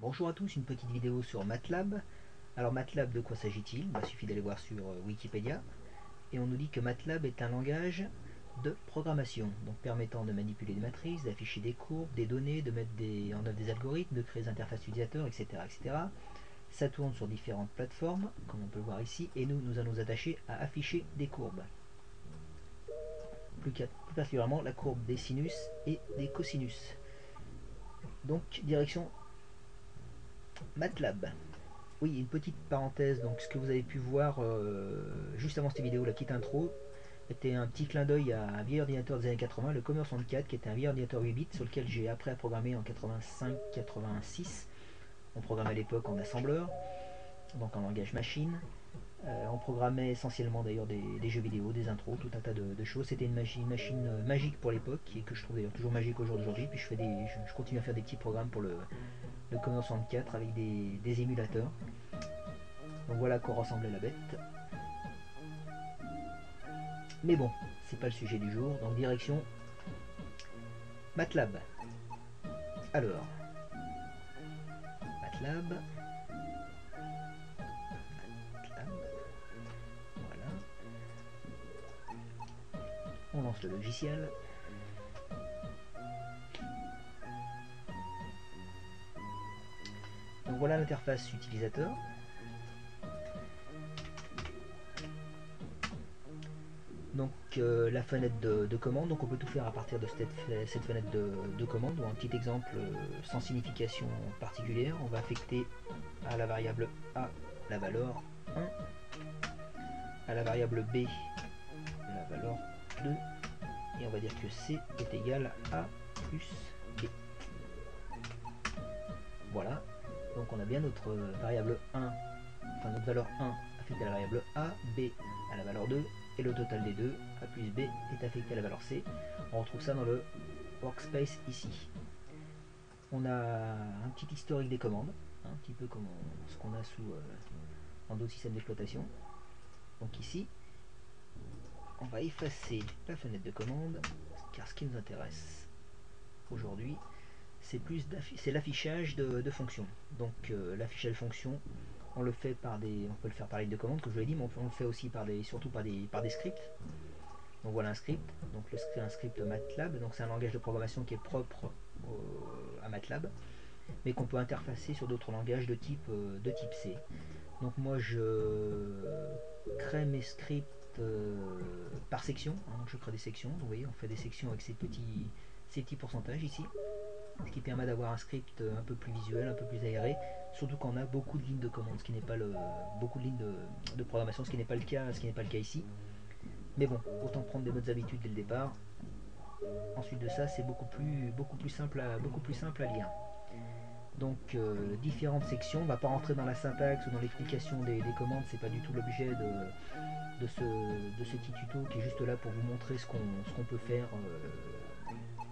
Bonjour à tous, une petite vidéo sur MATLAB. Alors MATLAB, de quoi s'agit-il? Il suffit d'aller voir sur Wikipédia. Et on nous dit que MATLAB est un langage de programmation, donc permettant de manipuler des matrices, d'afficher des courbes, des données, de mettre en œuvre des algorithmes, de créer des interfaces utilisateurs, etc., etc. Ça tourne sur différentes plateformes, comme on peut le voir ici, et nous allons nous attacher à afficher des courbes. Plus particulièrement la courbe des sinus et des cosinus. Donc direction MATLAB. Oui, une petite parenthèse, donc ce que vous avez pu voir juste avant cette vidéo, la petite intro, était un petit clin d'œil à un vieil ordinateur des années 80, le Commodore 64, qui était un vieil ordinateur 8 bits sur lequel j'ai appris à programmer en 85-86. On programmait à l'époque en assembleur, donc en langage machine. On programmait essentiellement d'ailleurs des jeux vidéo, des intros, tout un tas de choses. C'était une machine magique pour l'époque, et que je trouve d'ailleurs toujours magique au jour d'aujourd'hui. Puis je continue à faire des petits programmes pour le Commodore 64 avec des émulateurs. Donc voilà à quoi ressemblait la bête. Mais bon, c'est pas le sujet du jour, donc direction MATLAB. Alors, MATLAB, voilà. On lance le logiciel. Donc voilà l'interface utilisateur. Donc la fenêtre de commande, donc on peut tout faire à partir de cette fenêtre de commande, ou un petit exemple sans signification particulière. On va affecter à la variable A la valeur 1, à la variable B la valeur 2, et on va dire que C est égal à A plus B. Voilà, donc on a bien notre variable 1, enfin notre valeur 1 affectée à la variable A, B à la valeur 2, et le total des deux, A plus B, est affecté à la valeur C. On retrouve ça dans le workspace ici. On a un petit historique des commandes, un petit peu comme ce qu'on a en d'autres systèmes d'exploitation. Donc ici, on va effacer la fenêtre de commande, car ce qui nous intéresse aujourd'hui, c'est l'affichage de fonctions. Donc l'affichage de fonctions, on le fait on peut le faire par ligne de commande, comme je l'ai dit, mais on le fait aussi surtout par des scripts. Donc voilà un script, donc un script MATLAB, donc c'est un langage de programmation qui est propre à MATLAB, mais qu'on peut interfacer sur d'autres langages de type C. Donc moi je crée mes scripts par section, hein, donc je crée des sections, vous voyez, on fait des sections avec ces petits pourcentages ici, ce qui permet d'avoir un script un peu plus visuel, un peu plus aéré, surtout quand on a beaucoup de lignes de commande, ce qui n'est pas beaucoup de lignes de programmation, ce qui n'est pas le cas ici. Mais bon, autant prendre des bonnes habitudes dès le départ. Ensuite de ça, c'est beaucoup plus simple à lire. Donc différentes sections, on ne va pas rentrer dans la syntaxe ou dans l'explication des commandes, c'est pas du tout l'objet de ce petit tuto qui est juste là pour vous montrer ce qu'on peut faire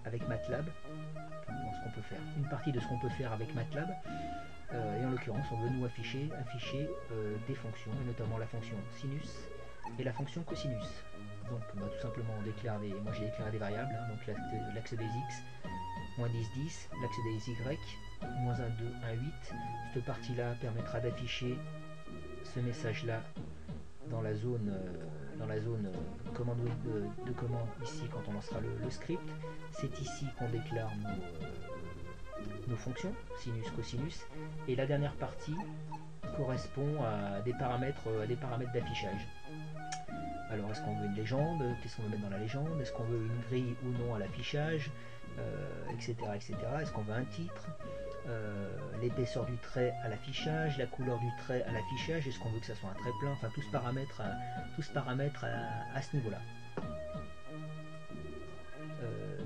avec MATLAB. Une partie de ce qu'on peut faire avec MATLAB. Et en l'occurrence, on veut nous afficher des fonctions, et notamment la fonction sinus et la fonction cosinus. Donc tout simplement moi j'ai déclaré des variables, hein, donc l'axe des x, moins 10, 10, l'axe des y, moins 1, 2, 1, 8. Cette partie-là permettra d'afficher ce message-là dans la zone commande de commande ici quand on lancera le script. C'est ici qu'on déclare nos fonctions, sinus, cosinus, et la dernière partie correspond à des paramètres d'affichage. Alors est-ce qu'on veut une légende? Qu'est-ce qu'on veut mettre dans la légende? Est-ce qu'on veut une grille ou non à l'affichage, etc. etc. Est-ce qu'on veut un titre, l'épaisseur du trait à l'affichage, la couleur du trait à l'affichage? Est-ce qu'on veut que ça soit un trait plein? Enfin tout ce paramètre à ce niveau-là.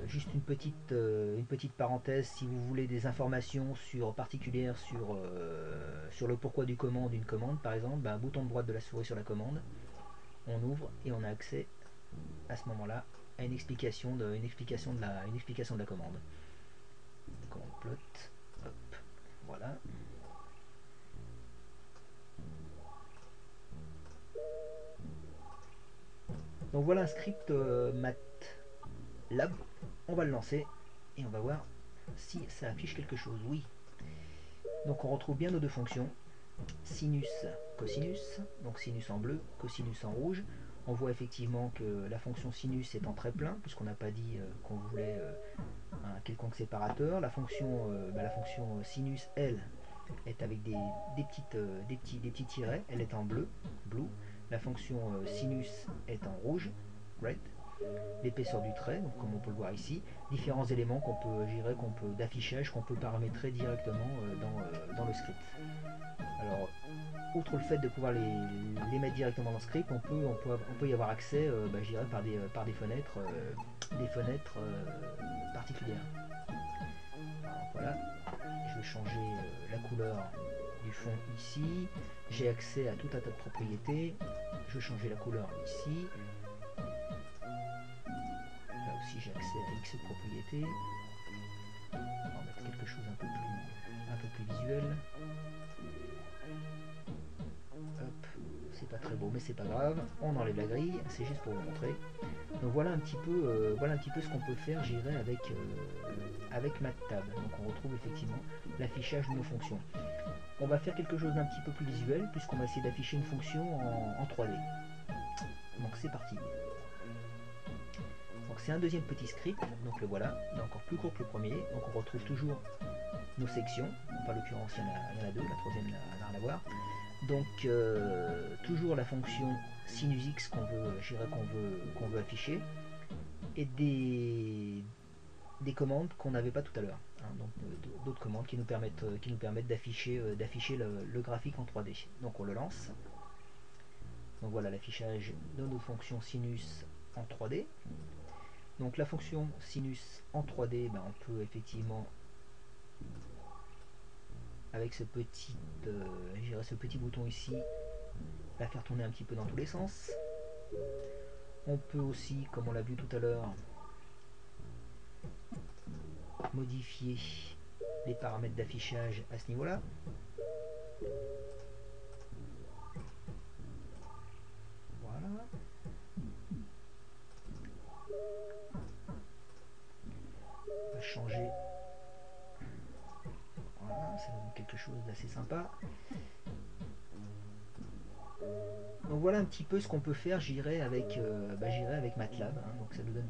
Juste une petite parenthèse, si vous voulez des informations particulières sur le pourquoi du comment d'une commande, par exemple, bouton de droite de la souris sur la commande, on ouvre et on a accès à ce moment-là à une explication de la commande. Commande plot, hop, voilà. Donc voilà un script MATLAB. On va le lancer et on va voir si ça affiche quelque chose. Oui. Donc on retrouve bien nos deux fonctions, sinus, cosinus, donc sinus en bleu, cosinus en rouge. On voit effectivement que la fonction sinus est en très plein, puisqu'on n'a pas dit qu'on voulait un quelconque séparateur. La fonction sinus, elle, est avec des petits tirets, elle est en bleu, blue. La fonction sinus est en rouge, red. L'épaisseur du trait, donc comme on peut le voir ici, différents éléments d'affichage qu'on peut paramétrer directement dans le script. Alors, outre le fait de pouvoir les mettre directement dans le script, on peut y avoir accès par des fenêtres, particulières. Alors, voilà, je vais changer la couleur du fond ici. J'ai accès à tout un tas de propriétés. Je vais changer la couleur ici. Là aussi j'ai accès à X propriétés. On va mettre quelque chose un peu plus visuel. Hop, c'est pas très beau mais c'est pas grave. On enlève la grille, c'est juste pour vous montrer. Donc voilà un petit peu ce qu'on peut faire, j'irai avec MATLAB. Donc on retrouve effectivement l'affichage de nos fonctions. On va faire quelque chose d'un petit peu plus visuel puisqu'on va essayer d'afficher une fonction en 3D. Donc c'est parti. Donc c'est un deuxième petit script, donc le voilà, il est encore plus court que le premier, donc on retrouve toujours nos sections, en l'occurrence il y en a deux, la troisième n'a rien à voir. Donc toujours la fonction sinus x qu'on veut afficher, et des commandes qu'on n'avait pas tout à l'heure, hein, donc d'autres commandes qui nous permettent d'afficher le graphique en 3D. Donc on le lance. Donc voilà l'affichage de nos fonctions sinus en 3D. Donc la fonction sinus en 3D, on peut effectivement, avec ce petit bouton ici, la faire tourner un petit peu dans tous les sens. On peut aussi, comme on l'a vu tout à l'heure, modifier les paramètres d'affichage à ce niveau-là. Voilà. On va changer. Voilà, ça donne quelque chose d'assez sympa. Donc voilà un petit peu ce qu'on peut faire, j'irai avec MATLAB, hein. Donc ça nous donne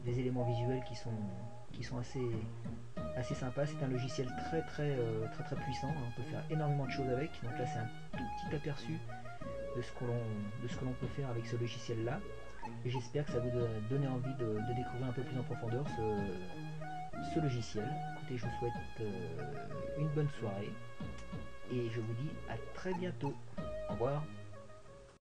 des éléments visuels qui sont assez sympas. C'est un logiciel très puissant, hein. On peut faire énormément de choses avec. Donc là c'est un tout petit aperçu de ce que l'on peut faire avec ce logiciel là. Et j'espère que ça vous donner envie de découvrir un peu plus en profondeur ce logiciel. Écoutez, je vous souhaite une bonne soirée et je vous dis à très bientôt. Au revoir.